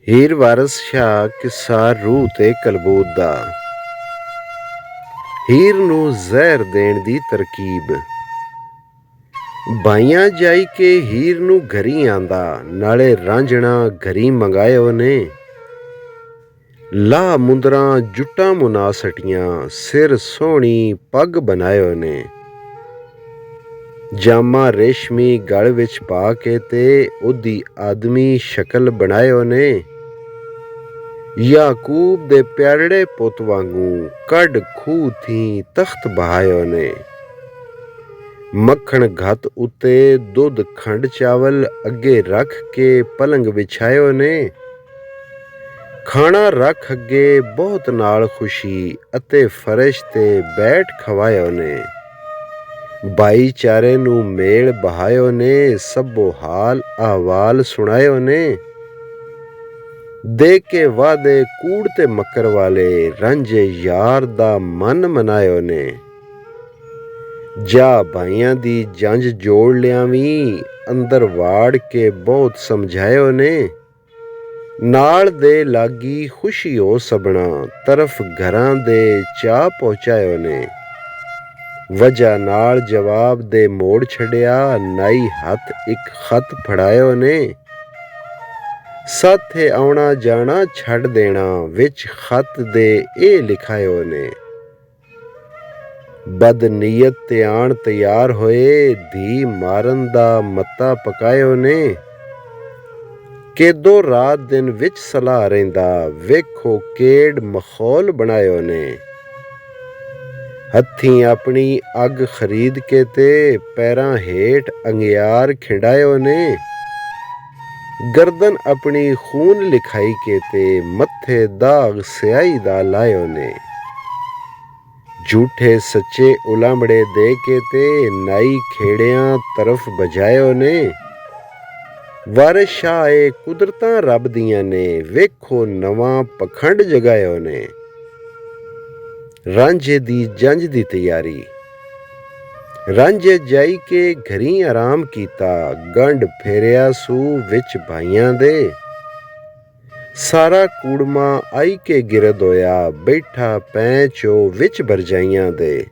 ਹੀਰ ਵਾਰਸ ਸ਼ਾਹ ਕਿੱਸਾ ਰੂਹ ਤੇ ਕਲਬੂਤ ਦਾ। ਹੀਰ ਨੂੰ ਜ਼ਹਿਰ ਦੇਣ ਦੀ ਤਰਕੀਬ। ਬਾਈਆਂ ਜਾਈ ਕੇ ਹੀਰ ਨੂੰ ਘਰੀ ਆਂਦਾ, ਨਾਲੇ ਰਾਂਝਣਾ ਘਰੀ ਮੰਗਾਇਓ ਨੇ। ਲਾਹ ਮੁੰਦਰਾਂ ਜੁੱਟਾਂ ਮੁਨਾ ਸਟੀਆਂ, ਸਿਰ ਸੋਹਣੀ ਪੱਗ ਬਣਾਇਓ ਨੇ। ਜਾਮਾ ਰੇਸ਼ਮੀ ਗਲ ਵਿੱਚ ਪਾ ਕੇ ਤੇ ਉਹਦੀ ਆਦਮੀ ਸ਼ਕਲ ਬਣਾਇਓ ਨੇ। ਯਾਕੂਬ ਦੇ ਪਿਆਰੇ ਪੁੱਤ ਵਾਂਗੂ ਕੱਢ ਖੂਹ ਥੀ ਤਖਤ ਬਹਾਇਓ ਨੇ। ਮੱਖਣ ਘੱਤ ਉੱਤੇ ਦੁੱਧ ਖੰਡ ਚਾਵਲ ਅੱਗੇ ਰੱਖ ਕੇ ਪਲੰਗ ਵਿਛਾਇਓ ਨੇ। ਖਾਣਾ ਰੱਖ ਅੱਗੇ ਬਹੁਤ ਨਾਲ ਖੁਸ਼ੀ ਅਤੇ ਫਰਸ਼ ਤੇ ਬੈਠ ਖਵਾਇਓ ਨੇ। ਭਾਈਚਾਰੇ ਨੂੰ ਮੇਲ ਬਹਾਇਓ ਨੇ, ਸਭੋ ਹਾਲ ਅਹਵਾਲ ਸੁਣਾਇਓ ਨੇ। ਦੇ ਕੇ ਵਾਅਦੇ ਕੂੜ ਤੇ ਮੱਕਰ ਵਾਲੇ, ਰਾਂਝੇ ਯਾਰ ਦਾ ਮਨ ਮਨਾਇਓ ਨੇ। ਜਾ ਭਾਈਆਂ ਦੀ ਜੰਝ ਜੋੜ ਲਿਆਵੀਂ, ਅੰਦਰ ਵਾੜ ਕੇ ਬਹੁਤ ਸਮਝਾਇਓ ਨੇ। ਨਾਲ ਦੇ ਲਾਗੀ ਖੁਸ਼ੀ ਹੋ ਸਭਨਾ, ਤਰਫ ਘਰਾਂ ਦੇ ਚਾਹ ਪਹੁੰਚਾਇਓ ਨੇ। ਵਜ੍ਹਾ ਨਾਲ ਜਵਾਬ ਦੇ ਮੋੜ ਛੱਡਿਆ, ਨਾਈ ਹੱਥ ਇੱਕ ਖਤ ਫੜਾਇਓ ਨੇ। ਸਾਥੇ ਆਉਣਾ ਜਾਣਾ ਛੱਡ ਦੇਣਾ, ਵਿੱਚ ਖਤ ਦੇ ਇਹ ਲਿਖਾਇਓ ਨੇ। ਬਦਨੀਅਤ ਤੇ ਆਣ ਤਿਆਰ ਹੋਏ, ਧੀ ਮਾਰਨ ਦਾ ਮੱਤਾ ਪਕਾਇਓ ਨੇ। ਕੇਦੋ ਰਾਤ ਦਿਨ ਵਿੱਚ ਸਲਾਹ ਰਹਿੰਦਾ, ਵੇਖੋ ਕੇੜ ਮਖੌਲ ਬਣਾਇਓ ਨੇ। ਹੱਥੀਂ ਆਪਣੀ ਅੱਗ ਖਰੀਦ ਕੇ ਤੇ ਪੈਰਾਂ ਹੇਠ ਅੰਗਿਆਰ ਖਿੰਡਾਇਓ ਨੇ। ਗਰਦਨ ਆਪਣੀ ਖੂਨ ਲਿਖਾਈ ਕੇ ਤੇ ਮੱਥੇ ਦਾਗ ਸਿਆਹੀ ਦਾ ਲਾਇਓ ਨੇ। ਝੂਠੇ ਸੱਚੇ ਉਲਾਂਬੜੇ ਦੇ ਕੇ ਤੇ ਨਾਈ ਖੇੜਿਆਂ ਤਰਫ ਬਜਾਇਓ ਨੇ। ਵਾਰਿਸ ਸ਼ਾਹ ਏ ਕੁਦਰਤਾਂ ਰੱਬ ਦੀਆਂ ਨੇ, ਵੇਖੋ ਨਵਾਂ ਪਖੰਡ ਜਗਾਇਓ ਨੇ। ਰਾਂਝੇ ਦੀ ਜੰਝ ਦੀ ਤਿਆਰੀ। ਰਾਂਝੇ ਜਾਈ ਕੇ ਘਰੀ ਆਰਾਮ ਕੀਤਾ, ਗੰਢ ਫੇਰਿਆ ਸੂ ਵਿੱਚ ਭਾਈਆਂ ਦੇ। ਸਾਰਾ ਕੂੜਮਾ ਆਈ ਕੇ ਗਿਰਦ ਹੋਇਆ, ਬੈਠਾ ਪੈਂਚੋ ਵਿੱਚ ਭਰਜਾਈਆਂ ਦੇ।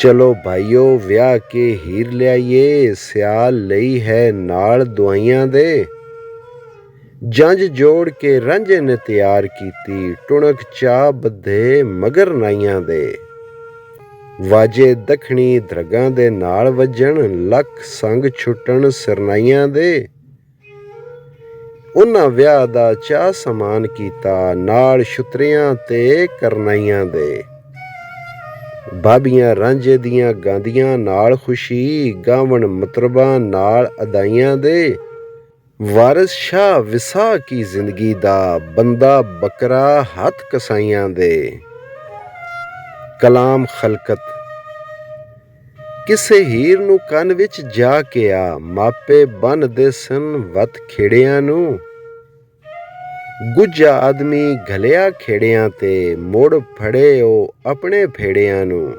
ਚਲੋ ਭਾਈਓ ਵਿਆਹ ਕੇ ਹੀਰ ਲਿਆਈਏ, ਸਿਆਲ ਲਈ ਹੈ ਨਾਲ ਦਵਾਈਆਂ ਦੇ। ਜੰਝ ਜੋੜ ਕੇ ਰਾਂਝੇ ਨੇ ਤਿਆਰ ਕੀਤੀ, ਟੁਣਕ ਚਾਹ ਬੱਧੇ ਮਗਰ ਨਾਈਆਂ ਦੇ। ਵਾਜੇ ਦੱਖਣੀ ਧਰਗਾਂ ਦੇ ਨਾਲ ਵੱਜਣ, ਲੱਖ ਸੰਗ ਛੁੱਟਣ ਸਰਨਾਈਆਂ ਦੇ। ਉਹਨਾਂ ਵਿਆਹ ਦਾ ਚਾਅ ਸਮਾਨ ਕੀਤਾ, ਨਾਲ ਛੁਤਰਿਆਂ ਤੇ ਕਰਨਾਈਆਂ ਦੇ। ਭਾਬੀਆਂ ਰਾਂਝੇ ਦੀਆਂ ਗਾਂਦੀਆਂ ਨਾਲ ਖੁਸ਼ੀ, ਗਾਵਣ ਮਤਰਬਾਂ ਨਾਲ ਅਦਾਈਆਂ ਦੇ। ਵਾਰਿਸ ਸ਼ਾਹ ਵਿਸਾ ਕੀ ਜ਼ਿੰਦਗੀ ਦਾ, ਬੰਦਾ ਬੱਕਰਾ ਹੱਥ ਕਸਾਈਆਂ ਦੇ। ਕਲਾਮ ਖਲਕਤ। ਕਿਸੇ ਹੀਰ ਨੂੰ ਕੰਨ ਵਿੱਚ ਜਾ ਕੇ ਆ, ਮਾਪੇ ਬੰਨ੍ਹਦੇ ਸਨ ਵੱਤ ਖੇੜਿਆਂ ਨੂੰ। ਗੁੱਜਾ ਆਦਮੀ ਘਲਿਆ ਖੇੜਿਆਂ ਤੇ, ਮੁੜ ਫੜੇ ਉਹ ਆਪਣੇ ਫੇੜਿਆਂ ਨੂੰ।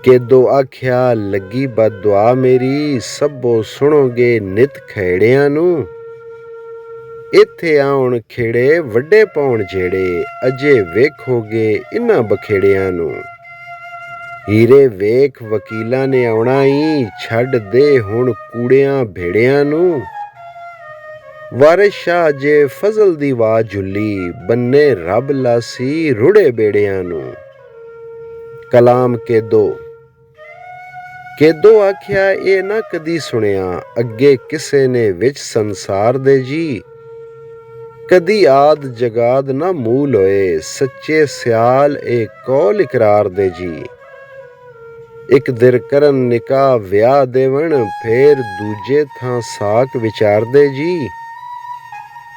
ਕੇਦੋ ਆਖਿਆ ਲੱਗੀ ਬਦਦੁਆ ਮੇਰੀ, ਸਭੋ ਸੁਣੋਗੇ ਨਿਤ ਖੇੜਿਆਂ ਨੂੰ। ਇੱਥੇ ਆਉਣ ਖੇੜੇ ਵੱਡੇ ਪਾਉਣ ਜਿਹੜੇ, ਅਜੇ ਵੇਖੋਗੇ ਇਨ੍ਹਾਂ ਬਖੇੜਿਆਂ ਨੂੰ। ਹੀਰੇ ਵੇਖ ਵਕੀਲਾਂ ਨੇ ਆਉਣਾ ਈ, ਛੱਡ ਦੇ ਹੁਣ ਕੂੜਿਆਂ ਭੇੜਿਆਂ ਨੂੰ। ਵਾਰਿਸ ਸ਼ਾਹ ਜੇ ਫਜ਼ਲ ਦੀ ਵਾਹ ਝੁੱਲੀ, ਬੰਨੇ ਰੱਬ ਲਾਸੀ ਰੁੜੇ ਬੇੜਿਆਂ ਨੂੰ। ਕਲਾਮ ਕੇਦੋ। ਕੇਦੋ ਆਖਿਆ ਇਹ ਨਾ ਕਦੀ ਸੁਣਿਆ, ਅੱਗੇ ਕਿਸੇ ਨੇ ਵਿੱਚ ਸੰਸਾਰ ਦੇ ਜੀ। ਕਦੀ ਆਦ ਜਗਾਦ ਨਾ ਮੂਲ ਹੋਏ, ਸੱਚੇ ਸਿਆਲ ਇਹ ਕੌਲ ਇਕਰਾਰ ਦੇ ਜੀ। ਇੱਕ ਦਿਰ ਕਰਨ ਨਿਕਾਹ ਵਿਆਹ ਦੇਵਣ, ਫੇਰ ਦੂਜੇ ਥਾਂ ਸਾਕ ਵਿਚਾਰਦੇ ਜੀ।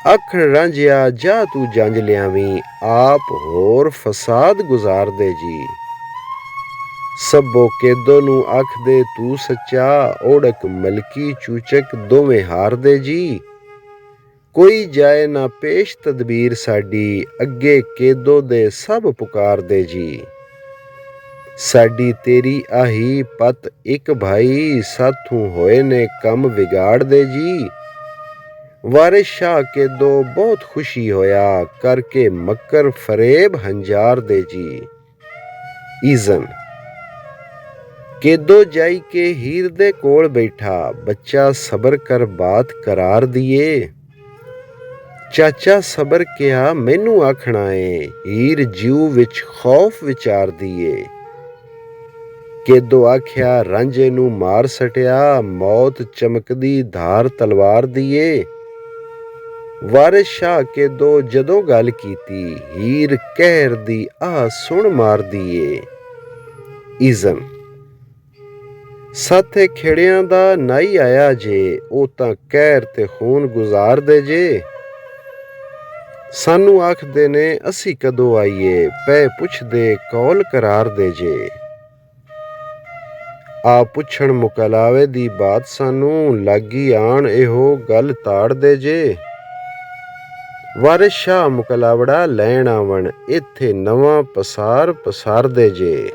ਆਖਣ ਰਾਂਝਿਆ ਜਾ ਤੂੰ ਜੰਝ ਲਿਆਵੀਂ, ਆਪ ਹੋਰ ਫਸਾਦ ਗੁਜ਼ਾਰਦੇ ਜੀ। ਸਭੋ ਕੇਦੋ ਨੂੰ ਆਖਦੇ ਤੂੰ ਸੱਚਾ, ਓੜਕ ਮਲਕੀ ਚੂਚਕ ਦੋਵੇਂ ਹਾਰਦੇ ਜੀ। ਕੋਈ ਜਾਏ ਨਾ ਪੇਸ਼ ਤਦਬੀਰ ਸਾਡੀ, ਅੱਗੇ ਕੇਦੋ ਦੇ ਸਭ ਪੁਕਾਰਦੇ ਜੀ। ਸਾਡੀ ਤੇਰੀ ਆਹੀ ਪਤ ਇੱਕ ਭਾਈ, ਸਾਥੋਂ ਹੋਏ ਨੇ ਕੰਮ ਵਿਗਾੜਦੇ ਜੀ। ਵਾਰਿਸ ਸ਼ਾਹ ਕੇਦੋ ਬਹੁਤ ਖੁਸ਼ੀ ਹੋਇਆ ਕਰਕੇ ਮੱਕਰ ਫਰੇਬ ਹੰਜਾਰ ਦੇ ਜੀ। ਈਜ਼ਨ ਕੇਦੋ ਜਾਈ ਕੇ ਹੀਰ ਦੇ ਕੋਲ ਬੈਠਾ, ਬੱਚਾ ਸਬਰ ਕਰ ਬਾਤ ਕਰਾਰ ਦੀਏ। ਚਾਚਾ ਸਬਰ ਕਿਹਾ ਮੈਨੂੰ ਆਖਣਾ ਏ, ਹੀਰ ਜਿਉ ਵਿੱਚ ਖੌਫ ਵਿਚਾਰਦੀ ਏ। ਕੇਦੋ ਆਖਿਆ ਰਾਂਝੇ ਨੂੰ ਮਾਰ ਸਟਿਆ, ਮੌਤ ਚਮਕਦੀ ਧਾਰ ਤਲਵਾਰ ਦੀ ਏ। ਵਾਰਿਸ ਸ਼ਾਹ ਕੇਦੋ ਜਦੋਂ ਗੱਲ ਕੀਤੀ, ਹੀਰ ਕਹਿਰ ਦੀ ਆਹ ਸੁਣ ਮਾਰਦੀ ਏ। ਈਜ਼ਨ ਸਾਥੇ ਖੇੜਿਆਂ ਦਾ ਨਾਈ ਆਇਆ ਜੇ, ਉਹ ਤਾਂ ਕਹਿਰ ਤੇ ਖੂਨ ਗੁਜ਼ਾਰਦੇ ਜੇ। ਸਾਨੂੰ ਆਖਦੇ ਨੇ ਅਸੀਂ ਕਦੋਂ ਆਈਏ, ਪੈ ਪੁੱਛਦੇ ਕੌਲ ਕਰਾਰਦੇ ਜੇ। ਆ ਪੁੱਛਣ ਮੁਕਲਾਵੇ ਦੀ ਬਾਤ ਸਾਨੂੰ, ਲਾਗੀ ਆਣ ਇਹੋ ਗੱਲ ਤਾੜਦੇ ਜੇ। ਵਾਰਿਸ ਸ਼ਾਹ ਮੁਕਲਾਵੜਾ ਲੈਣ ਆਵਣ, ਇੱਥੇ ਨਵਾਂ ਪਸਾਰ ਪਸਾਰਦੇ ਜੇ।